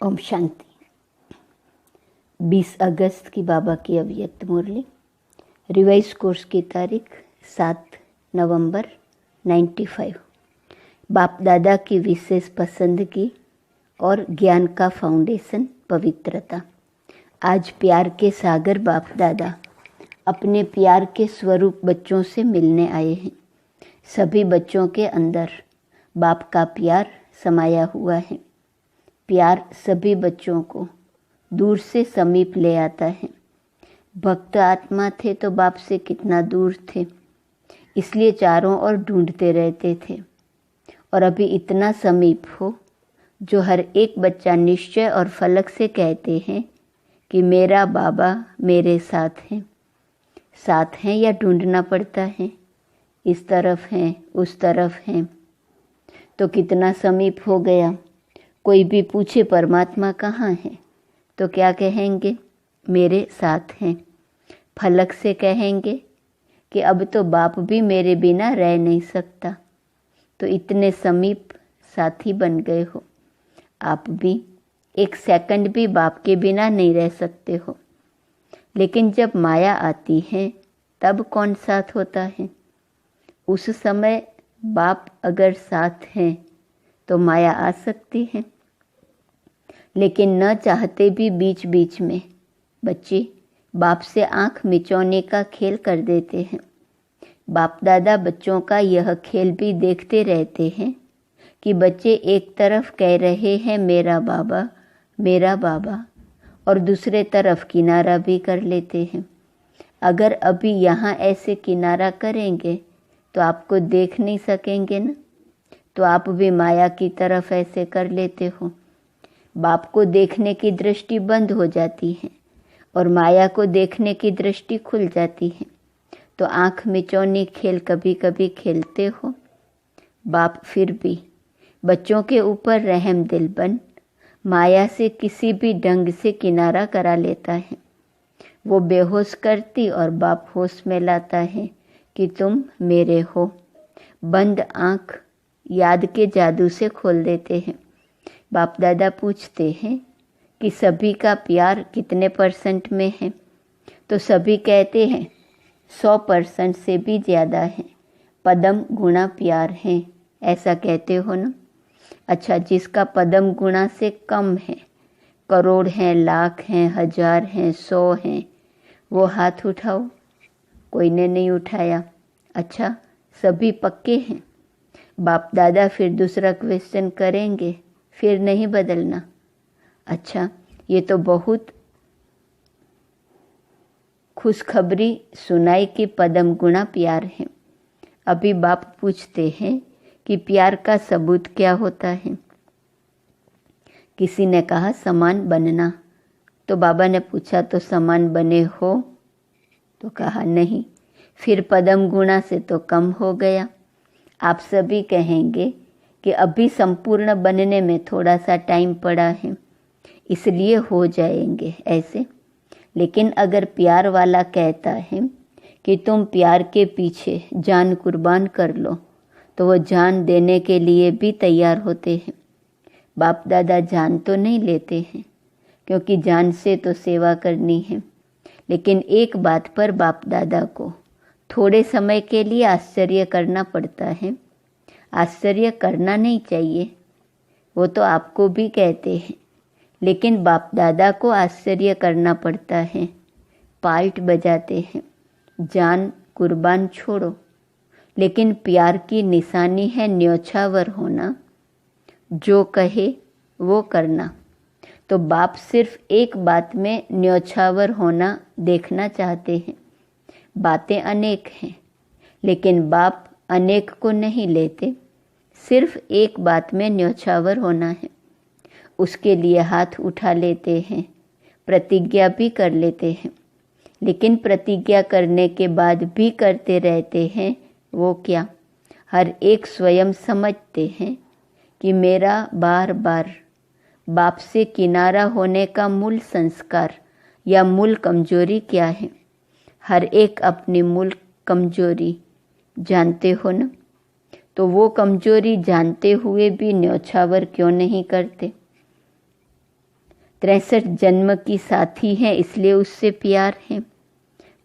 ओम शांति। 20 अगस्त की बाबा की अव्यक्त मुरली। रिवाइज कोर्स की तारीख 7 नवंबर 95। बाप दादा की विशेष पसंद की और ज्ञान का फाउंडेशन पवित्रता। आज प्यार के सागर बाप दादा अपने प्यार के स्वरूप बच्चों से मिलने आए हैं। सभी बच्चों के अंदर बाप का प्यार समाया हुआ है। प्यार सभी बच्चों को दूर से समीप ले आता है। भक्त आत्मा थे तो बाप से कितना दूर थे, इसलिए चारों ओर ढूंढते रहते थे। और अभी इतना समीप हो जो हर एक बच्चा निश्चय और फलक से कहते हैं कि मेरा बाबा मेरे साथ हैं। साथ हैं या ढूंढना पड़ता है, इस तरफ हैं उस तरफ हैं। तो कितना समीप हो गया। कोई भी पूछे परमात्मा कहाँ है तो क्या कहेंगे, मेरे साथ हैं। फलक से कहेंगे कि अब तो बाप भी मेरे बिना रह नहीं सकता। तो इतने समीप साथी बन गए हो। आप भी एक सेकंड भी बाप के बिना नहीं रह सकते हो। लेकिन जब माया आती है तब कौन साथ होता है। उस समय बाप अगर साथ हैं तो माया आ सकती है। लेकिन न चाहते भी बीच बीच में बच्चे बाप से आंख मिचौने का खेल कर देते हैं। बाप दादा बच्चों का यह खेल भी देखते रहते हैं कि बच्चे एक तरफ कह रहे हैं मेरा बाबा, और दूसरे तरफ किनारा भी कर लेते हैं। अगर अभी यहाँ ऐसे किनारा करेंगे तो आपको देख नहीं सकेंगे ना, तो आप भी माया की तरफ ऐसे कर लेते हो। बाप को देखने की दृष्टि बंद हो जाती है और माया को देखने की दृष्टि खुल जाती है। तो आंख मिचौनी खेल कभी कभी खेलते हो। बाप फिर भी बच्चों के ऊपर रहम दिल बन माया से किसी भी ढंग से किनारा करा लेता है। वो बेहोश करती और बाप होश में लाता है कि तुम मेरे हो। बंद आंख याद के जादू से खोल देते हैं। बाप दादा पूछते हैं कि सभी का प्यार कितने % में है, तो सभी कहते हैं 100% से भी ज़्यादा है। पदम गुणा प्यार है, ऐसा कहते हो ना। अच्छा, जिसका पदम गुणा से कम है, करोड़ हैं, लाख हैं, 1000 हैं, 100 हैं, वो हाथ उठाओ। कोई ने नहीं उठाया। अच्छा, सभी पक्के हैं। बाप दादा फिर दूसरा क्वेश्चन करेंगे, फिर नहीं बदलना। अच्छा, ये तो बहुत खुशखबरी सुनाई कि पदम गुणा प्यार है। अभी बाप पूछते हैं कि प्यार का सबूत क्या होता है। किसी ने कहा समान बनना, तो बाबा ने पूछा तो समान बने हो, तो कहा नहीं। फिर पदम गुणा से तो कम हो गया। आप सभी कहेंगे कि अभी संपूर्ण बनने में थोड़ा सा टाइम पड़ा है, इसलिए हो जाएंगे ऐसे। लेकिन अगर प्यार वाला कहता है कि तुम प्यार के पीछे जान कुर्बान कर लो, तो वो जान देने के लिए भी तैयार होते हैं। बाप दादा जान तो नहीं लेते हैं, क्योंकि जान से तो सेवा करनी है। लेकिन एक बात पर बाप दादा को थोड़े समय के लिए आश्चर्य करना पड़ता है। आश्चर्य करना नहीं चाहिए, वो तो आपको भी कहते हैं, लेकिन बाप दादा को आश्चर्य करना पड़ता है। पाल्ट बजाते हैं, जान कुर्बान छोड़ो। लेकिन प्यार की निशानी है न्योछावर होना, जो कहे वो करना। तो बाप सिर्फ एक बात में न्योछावर होना देखना चाहते हैं। बातें अनेक हैं, लेकिन बाप अनेक को नहीं लेते। सिर्फ एक बात में न्योछावर होना है। उसके लिए हाथ उठा लेते हैं, प्रतिज्ञा भी कर लेते हैं। लेकिन प्रतिज्ञा करने के बाद भी करते रहते हैं वो क्या। हर एक स्वयं समझते हैं कि मेरा बार बार बाप से किनारा होने का मूल संस्कार या मूल कमजोरी क्या है। हर एक अपनी मूल कमजोरी जानते हो ना, तो वो कमजोरी जानते हुए भी न्योछावर क्यों नहीं करते। 63 जन्म की साथी हैं इसलिए उससे प्यार है।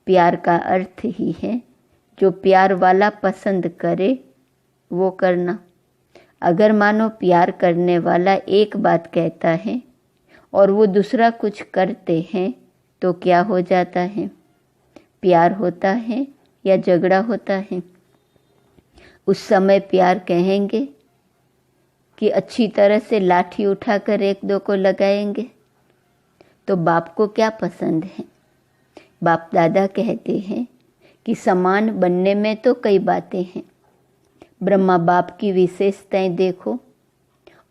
प्यार का अर्थ ही है जो प्यार वाला पसंद करे वो करना। अगर मानो प्यार करने वाला एक बात कहता है और वो दूसरा कुछ करते हैं तो क्या हो जाता है? प्यार होता है या झगड़ा होता है? उस समय प्यार कहेंगे कि अच्छी तरह से लाठी उठाकर एक दो को लगाएंगे। तो बाप को क्या पसंद है? बाप दादा कहते हैं कि समान बनने में तो कई बातें हैं। ब्रह्मा बाप की विशेषताएं देखो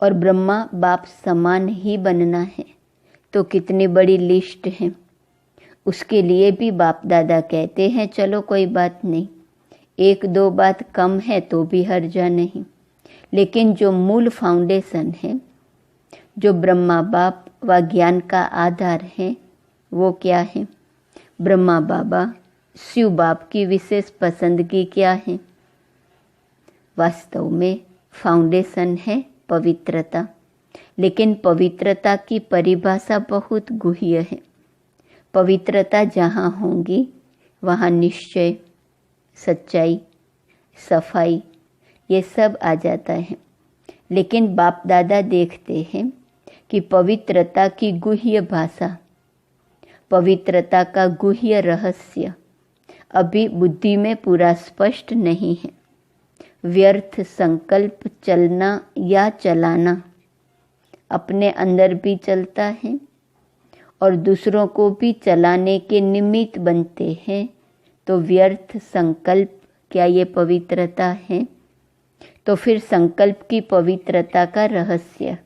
और ब्रह्मा बाप समान ही बनना है तो कितनी बड़ी लिस्ट है। उसके लिए भी बाप दादा कहते हैं चलो कोई बात नहीं, एक दो बात कम है तो भी हर्जा नहीं, लेकिन जो मूल फाउंडेशन है, जो ब्रह्मा बाप व ज्ञान का आधार है, वो क्या है? ब्रह्मा बाबा शिव बाप की विशेष पसंदगी क्या है? वास्तव में फाउंडेशन है पवित्रता, लेकिन पवित्रता की परिभाषा बहुत गुह्य है। पवित्रता जहाँ होगी वहाँ निश्चय, सच्चाई, सफाई ये सब आ जाता है। लेकिन बाप दादा देखते हैं कि पवित्रता की गुह्य भाषा, पवित्रता का गुह्य रहस्य अभी बुद्धि में पूरा स्पष्ट नहीं है। व्यर्थ संकल्प चलना या चलाना अपने अंदर भी चलता है और दूसरों को भी चलाने के निमित्त बनते हैं। तो व्यर्थ संकल्प क्या ये पवित्रता है? तो फिर संकल्प की पवित्रता का रहस्य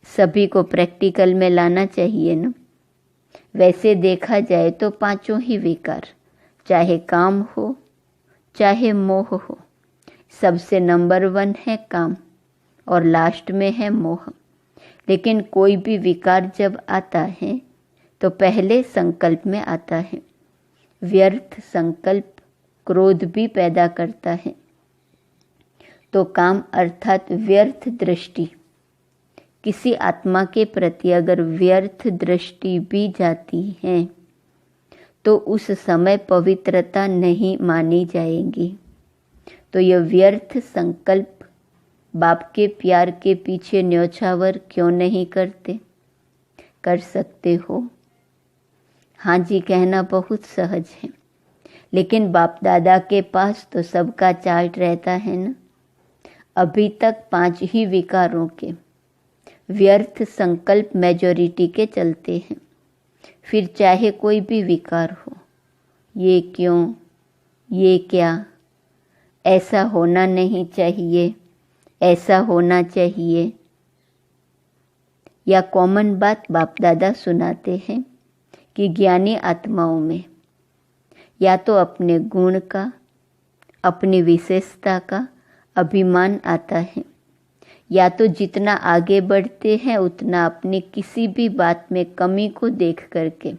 सभी को प्रैक्टिकल में लाना चाहिए ना। वैसे देखा जाए तो पांचों ही विकार, चाहे काम हो चाहे मोह हो, सबसे नंबर 1 है काम और लास्ट में है मोह। लेकिन कोई भी विकार जब आता है तो पहले संकल्प में आता है। व्यर्थ संकल्प क्रोध भी पैदा करता है। तो काम अर्थात व्यर्थ दृष्टि, किसी आत्मा के प्रति अगर व्यर्थ दृष्टि भी जाती है तो उस समय पवित्रता नहीं मानी जाएगी। तो यह व्यर्थ संकल्प बाप के प्यार के पीछे न्योछावर क्यों नहीं करते? कर सकते हो। हाँ जी कहना बहुत सहज है, लेकिन बाप दादा के पास तो सबका चार्ट रहता है ना। अभी तक 5 ही विकारों के व्यर्थ संकल्प मेजॉरिटी के चलते हैं। फिर चाहे कोई भी विकार हो, ये क्यों, ये क्या, ऐसा होना नहीं चाहिए, ऐसा होना चाहिए, या कॉमन बात बाप दादा सुनाते हैं कि ज्ञानी आत्माओं में या तो अपने गुण का, अपनी विशेषता का अभिमान आता है, या तो जितना आगे बढ़ते हैं उतना अपनी किसी भी बात में कमी को देख करके,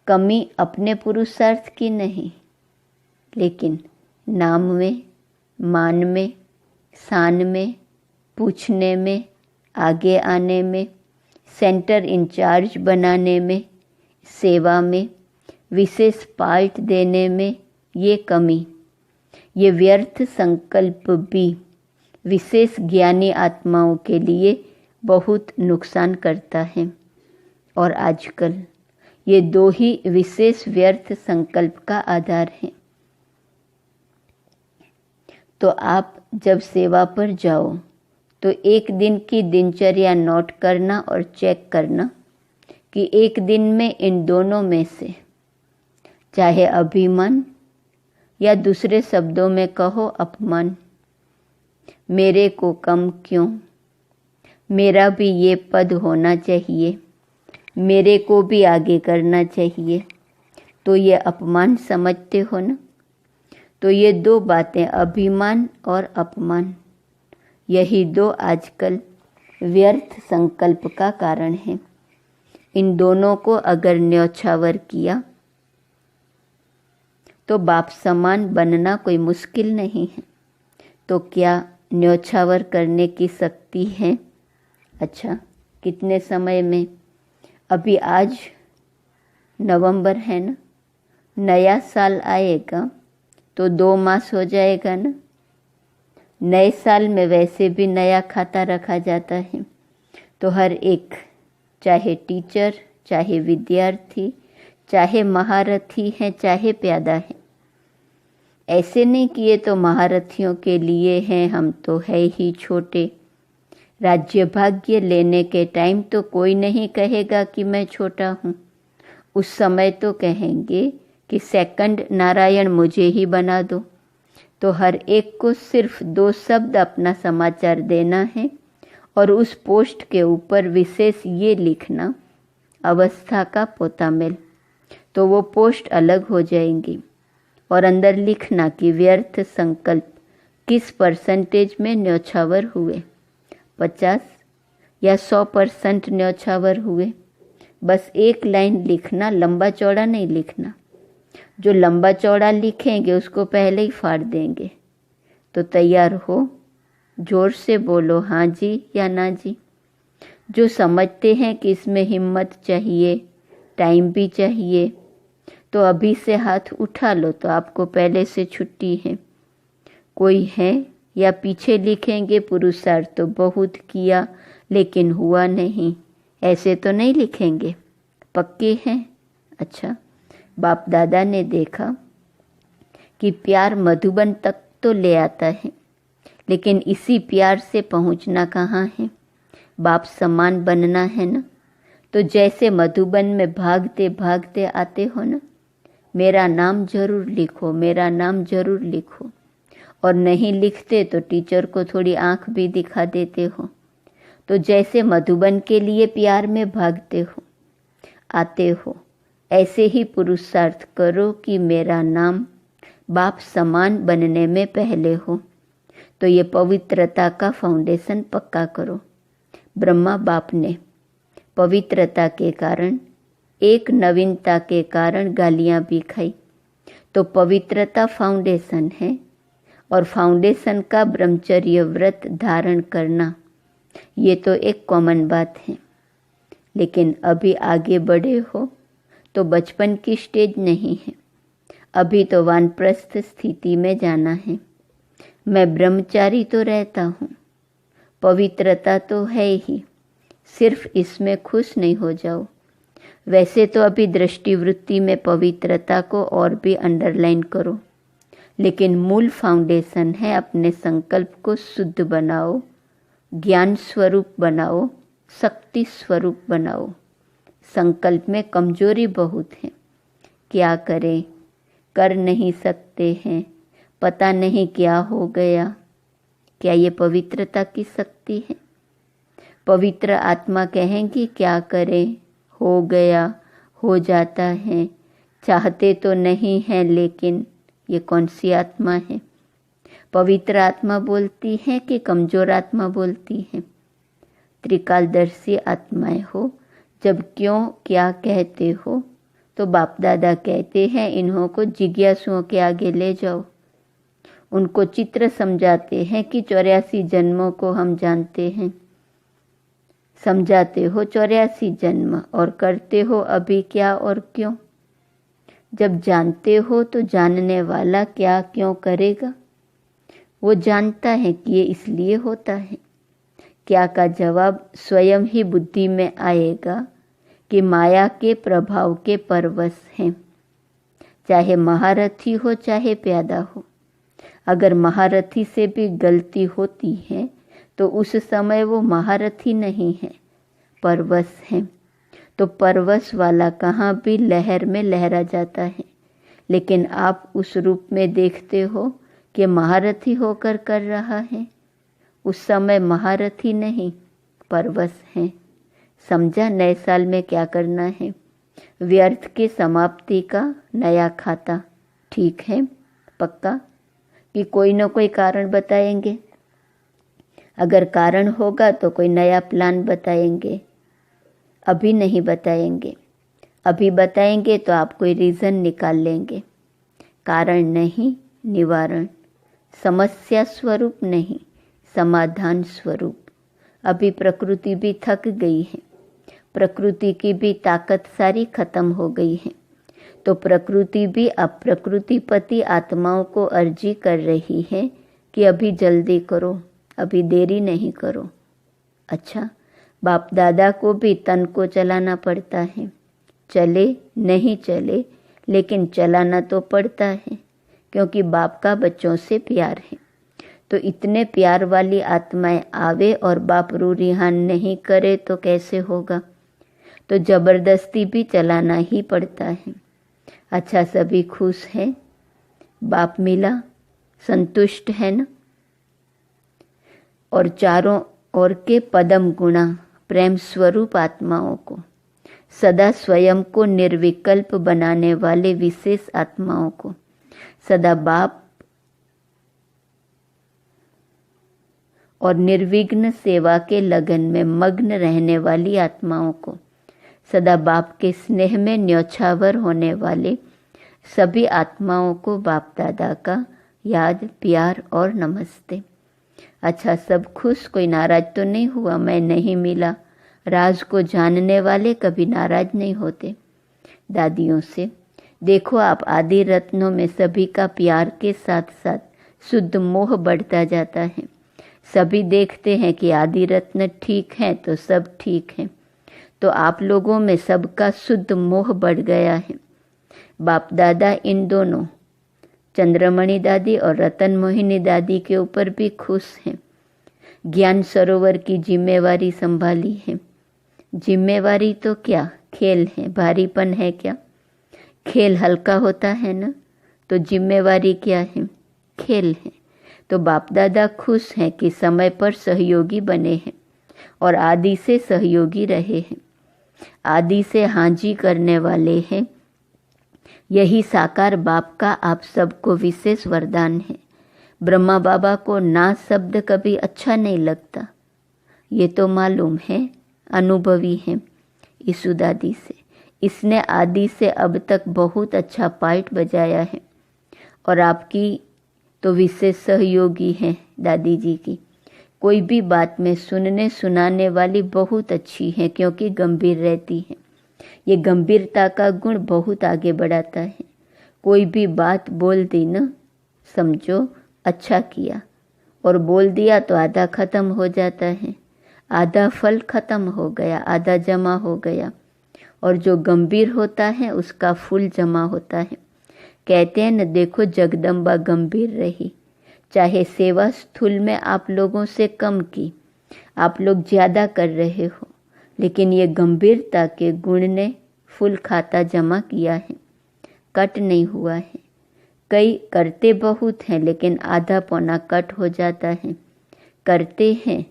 कमी अपने पुरुषार्थ की नहीं लेकिन नाम में, मान में, शान में, पूछने में, आगे आने में, सेंटर इंचार्ज बनाने में, सेवा में, विशेष पार्ट देने में, ये कमी, ये व्यर्थ संकल्प भी विशेष ज्ञानी आत्माओं के लिए बहुत नुकसान करता है। और आजकल ये 2 ही विशेष व्यर्थ संकल्प का आधार है। तो आप जब सेवा पर जाओ तो एक दिन की दिनचर्या नोट करना और चेक करना कि एक दिन में इन दोनों में से, चाहे अभिमान या दूसरे शब्दों में कहो अपमान, मेरे को कम क्यों, मेरा भी ये पद होना चाहिए, मेरे को भी आगे करना चाहिए, तो ये अपमान समझते हो ना। तो ये 2 बातें, अभिमान और अपमान, यही 2 आजकल व्यर्थ संकल्प का कारण है। इन दोनों को अगर न्योछावर किया तो बाप समान बनना कोई मुश्किल नहीं है। तो क्या न्योछावर करने की शक्ति है? अच्छा, कितने समय में? अभी आज नवंबर है ना, नया साल आएगा तो 2 मास हो जाएगा ना। नए साल में वैसे भी नया खाता रखा जाता है, तो हर एक, चाहे टीचर, चाहे विद्यार्थी, चाहे महारथी हैं, चाहे प्यादा है, ऐसे नहीं कि ये तो महारथियों के लिए हैं, हम तो है ही छोटे। राज्य भाग्य लेने के टाइम तो कोई नहीं कहेगा कि मैं छोटा हूँ, उस समय तो कहेंगे कि सेकंड नारायण मुझे ही बना दो। तो हर एक को सिर्फ 2 शब्द अपना समाचार देना है और उस पोस्ट के ऊपर विशेष ये लिखना, अवस्था का पोता मेल, तो वो पोस्ट अलग हो जाएंगी। और अंदर लिखना कि व्यर्थ संकल्प किस परसेंटेज में न्योछावर हुए, 50 या 100% न्योछावर हुए। बस एक लाइन लिखना, लंबा चौड़ा नहीं लिखना। जो लंबा चौड़ा लिखेंगे उसको पहले ही फाड़ देंगे। तो तैयार हो, जोर से बोलो हाँ जी या ना जी। जो समझते हैं कि इसमें हिम्मत चाहिए, टाइम भी चाहिए, तो अभी से हाथ उठा लो, तो आपको पहले से छुट्टी है। कोई है या पीछे लिखेंगे पुरुषार्थ तो बहुत किया लेकिन हुआ नहीं, ऐसे तो नहीं लिखेंगे, पक्के हैं। अच्छा, बाप दादा ने देखा कि प्यार मधुबन तक तो ले आता है, लेकिन इसी प्यार से पहुंचना कहाँ है, बाप समान बनना है ना। तो जैसे मधुबन में भागते भागते आते हो ना, मेरा नाम जरूर लिखो, मेरा नाम जरूर लिखो, और नहीं लिखते तो टीचर को थोड़ी आंख भी दिखा देते हो। तो जैसे मधुबन के लिए प्यार में भागते हो, आते हो, ऐसे ही पुरुषार्थ करो कि मेरा नाम बाप समान बनने में पहले हो। तो ये पवित्रता का फाउंडेशन पक्का करो। ब्रह्मा बाप ने पवित्रता के कारण, एक नवीनता के कारण गालियां भी खाई। तो पवित्रता फाउंडेशन है, और फाउंडेशन का ब्रह्मचर्य व्रत धारण करना, ये तो एक कॉमन बात है। लेकिन अभी आगे बढ़े हो तो बचपन की स्टेज नहीं है, अभी तो वानप्रस्थ स्थिति में जाना है। मैं ब्रह्मचारी तो रहता हूँ, पवित्रता तो है ही, सिर्फ इसमें खुश नहीं हो जाओ। वैसे तो अभी दृष्टिवृत्ति में पवित्रता को और भी अंडरलाइन करो, लेकिन मूल फाउंडेशन है अपने संकल्प को शुद्ध बनाओ, ज्ञान स्वरूप बनाओ, शक्ति स्वरूप बनाओ। संकल्प में कमजोरी बहुत है, क्या करें, कर नहीं सकते हैं, पता नहीं क्या हो गया। क्या ये पवित्रता की शक्ति है? पवित्र आत्मा कहेंगी क्या करें, हो गया, हो जाता है, चाहते तो नहीं हैं, लेकिन ये कौन सी आत्मा है? पवित्र आत्मा बोलती है कि कमजोर आत्मा बोलती है? त्रिकालदर्शी आत्माएं हो, जब क्यों क्या कहते हो, तो बाप दादा कहते हैं इन्हों को जिज्ञासुओं के आगे ले जाओ। उनको चित्र समझाते हैं कि 84 जन्मों को हम जानते हैं। समझाते हो 84 जन्म, और करते हो अभी क्या और क्यों। जब जानते हो तो जानने वाला क्या क्यों करेगा? वो जानता है कि ये इसलिए होता है। क्या का जवाब स्वयं ही बुद्धि में आएगा कि माया के प्रभाव के परवश हैं। चाहे महारथी हो चाहे प्यादा हो, अगर महारथी से भी गलती होती है तो उस समय वो महारथी नहीं है, परवश है। तो परवश वाला कहाँ भी लहर में लहरा जाता है, लेकिन आप उस रूप में देखते हो कि महारथी होकर कर रहा है, उस समय महारथी नहीं, परवश है। समझा नए साल में क्या करना है? व्यर्थ की समाप्ति का नया खाता, ठीक है, पक्का? कि कोई न कोई कारण बताएंगे? अगर कारण होगा तो कोई नया प्लान बताएंगे, अभी नहीं बताएंगे। अभी बताएंगे तो आप कोई रीज़न निकाल लेंगे। कारण नहीं, निवारण, समस्या स्वरूप नहीं, समाधान स्वरूप। अभी प्रकृति भी थक गई है, प्रकृति की भी ताकत सारी खत्म हो गई है। तो प्रकृति भी अब प्रकृतिपति आत्माओं को अर्जी कर रही है कि अभी जल्दी करो, अभी देरी नहीं करो। अच्छा, बाप दादा को भी तन को चलाना पड़ता है, चले नहीं चले लेकिन चलाना तो पड़ता है, क्योंकि बाप का बच्चों से प्यार है। तो इतने प्यार वाली आत्माएं आवे और बाप रूरिहान नहीं करे तो कैसे होगा। तो जबरदस्ती भी चलाना ही पड़ता है। अच्छा, सभी खुश हैं, बाप मिला, संतुष्ट है ना। और चारों ओर के पदम गुणा प्रेम स्वरूप आत्माओं को, सदा स्वयं को निर्विकल्प बनाने वाले विशेष आत्माओं को, सदा बाप और निर्विघ्न सेवा के लगन में मग्न रहने वाली आत्माओं को, सदा बाप के स्नेह में न्योछावर होने वाले सभी आत्माओं को बाप दादा का याद, प्यार और नमस्ते। अच्छा, सब खुश, कोई नाराज तो नहीं हुआ। मैं नहीं मिला, राज को जानने वाले कभी नाराज नहीं होते। दादियों से देखो, आप आदि रत्नों में सभी का प्यार के साथ साथ शुद्ध मोह बढ़ता जाता है। सभी देखते हैं कि आदि रत्न ठीक हैं तो सब ठीक हैं। तो आप लोगों में सबका शुद्ध मोह बढ़ गया है। बाप दादा इन दोनों चंद्रमणि दादी और रतन मोहिनी दादी के ऊपर भी खुश हैं। ज्ञान सरोवर की जिम्मेवारी संभाली है। जिम्मेवारी तो क्या, खेल है, भारीपन है क्या। खेल हल्का होता है ना, तो जिम्मेवारी क्या है, खेल है। तो बाप दादा खुश हैं कि समय पर सहयोगी बने हैं और आदि से सहयोगी रहे हैं, आदि से हाजी करने वाले हैं। यही साकार बाप का आप सबको विशेष वरदान है। ब्रह्मा बाबा को ना शब्द कभी अच्छा नहीं लगता, ये तो मालूम है, अनुभवी है ईसु दादी से। इसने आदि से अब तक बहुत अच्छा पार्ट बजाया है और आपकी तो विशेष सहयोगी हैं दादी जी की। कोई भी बात में सुनने सुनाने वाली बहुत अच्छी है, क्योंकि गंभीर रहती है। ये गंभीरता का गुण बहुत आगे बढ़ाता है। कोई भी बात बोल दी न, समझो अच्छा किया, और बोल दिया तो आधा खत्म हो जाता है, आधा फल खत्म हो गया, आधा जमा हो गया। और जो गंभीर होता है उसका फूल जमा होता है। कहते हैं न, देखो जगदम्बा गंभीर रही। चाहे सेवा स्थूल में आप लोगों से कम की, आप लोग ज़्यादा कर रहे हो, लेकिन ये गंभीरता के गुण ने फूल खाता जमा किया है, कट नहीं हुआ है। कई करते बहुत हैं लेकिन आधा पौना कट हो जाता है। करते हैं,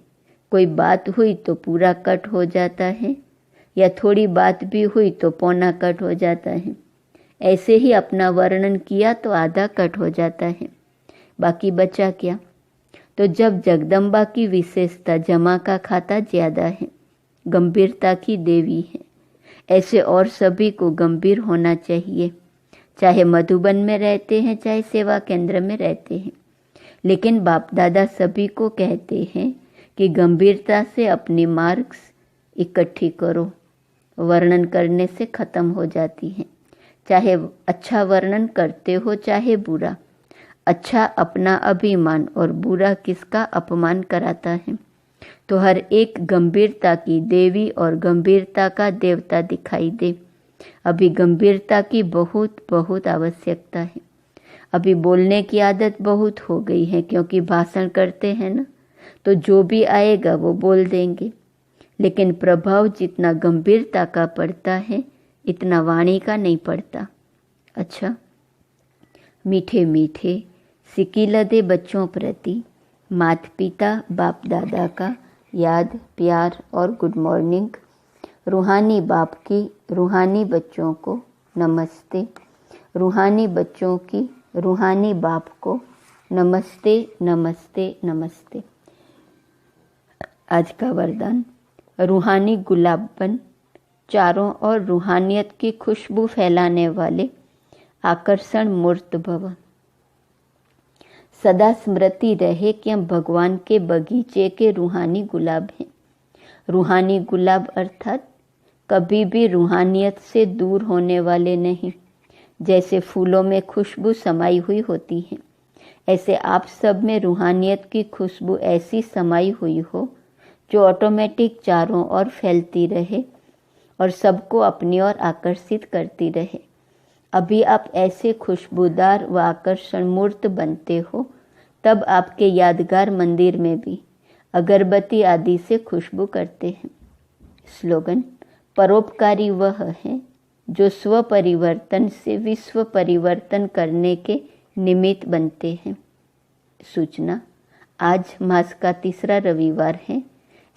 कोई बात हुई तो पूरा कट हो जाता है, या थोड़ी बात भी हुई तो पौना कट हो जाता है। ऐसे ही अपना वर्णन किया तो आधा कट हो जाता है, बाकी बचा क्या। तो जब जगदम्बा की विशेषता जमा का खाता ज़्यादा है, गंभीरता की देवी है, ऐसे और सभी को गंभीर होना चाहिए। चाहे मधुबन में रहते हैं, चाहे सेवा केंद्र में रहते हैं, लेकिन बाप दादा सभी को कहते हैं कि गंभीरता से अपनी मार्क्स इकट्ठी करो। वर्णन करने से ख़त्म हो जाती है। चाहे अच्छा वर्णन करते हो चाहे बुरा, अच्छा अपना अभिमान और बुरा किसका अपमान कराता है। तो हर एक गंभीरता की देवी और गंभीरता का देवता दिखाई दे। अभी गंभीरता की बहुत बहुत आवश्यकता है। अभी बोलने की आदत बहुत हो गई है, क्योंकि भाषण करते हैं ना, तो जो भी आएगा वो बोल देंगे, लेकिन प्रभाव जितना गंभीरता का पड़ता है इतना वाणी का नहीं पड़ता। अच्छा, मीठे मीठे सिकिलदे बच्चों प्रति माता पिता बाप दादा का याद, प्यार और गुड मॉर्निंग। रूहानी बाप की रूहानी बच्चों को नमस्ते, रूहानी बच्चों की रूहानी बाप को नमस्ते नमस्ते नमस्ते। आज का वरदान, रूहानी गुलाबन, चारों ओर रूहानियत की खुशबू फैलाने वाले आकर्षण मूर्त भव। सदा स्मृति रहे कि हम भगवान के बगीचे के रूहानी गुलाब हैं। रूहानी गुलाब अर्थात कभी भी रूहानियत से दूर होने वाले नहीं। जैसे फूलों में खुशबू समाई हुई होती है, ऐसे आप सब में रूहानियत की खुशबू ऐसी समाई हुई हो जो ऑटोमेटिक चारों ओर फैलती रहे और सबको अपनी ओर आकर्षित करती रहे। अभी आप ऐसे खुशबूदार व आकर्षण मूर्त बनते हो, तब आपके यादगार मंदिर में भी अगरबत्ती आदि से खुशबू करते हैं। स्लोगन: परोपकारी वह है जो स्व परिवर्तन से विश्व परिवर्तन करने के निमित्त बनते हैं। सूचना: आज मास का तीसरा रविवार है।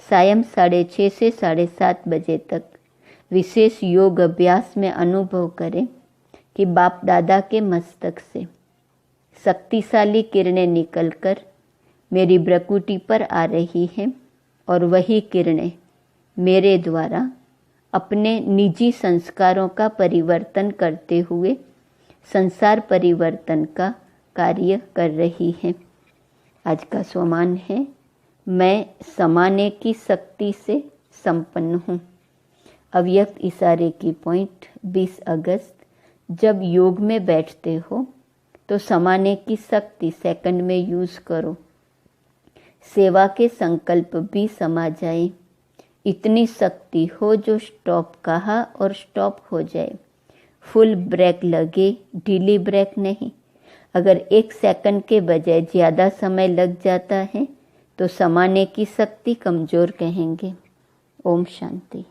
सायं 6:30 से 7:30 बजे तक विशेष योग अभ्यास में अनुभव करें कि बाप दादा के मस्तक से शक्तिशाली किरणें निकलकर मेरी भ्रुकुटी पर आ रही हैं और वही किरणें मेरे द्वारा अपने निजी संस्कारों का परिवर्तन करते हुए संसार परिवर्तन का कार्य कर रही हैं। आज का स्वमान है: मैं समाने की शक्ति से संपन्न हूँ। अव्यक्त इशारे की पॉइंट: 20 अगस्त। जब योग में बैठते हो तो समाने की शक्ति सेकंड में यूज़ करो। सेवा के संकल्प भी समा जाए। इतनी शक्ति हो जो स्टॉप कहा और स्टॉप हो जाए। फुल ब्रेक लगे, ढीली ब्रेक नहीं। अगर 1 सेकंड के बजाय ज़्यादा समय लग जाता है तो समाने की शक्ति कमज़ोर कहेंगे। ओम शांति।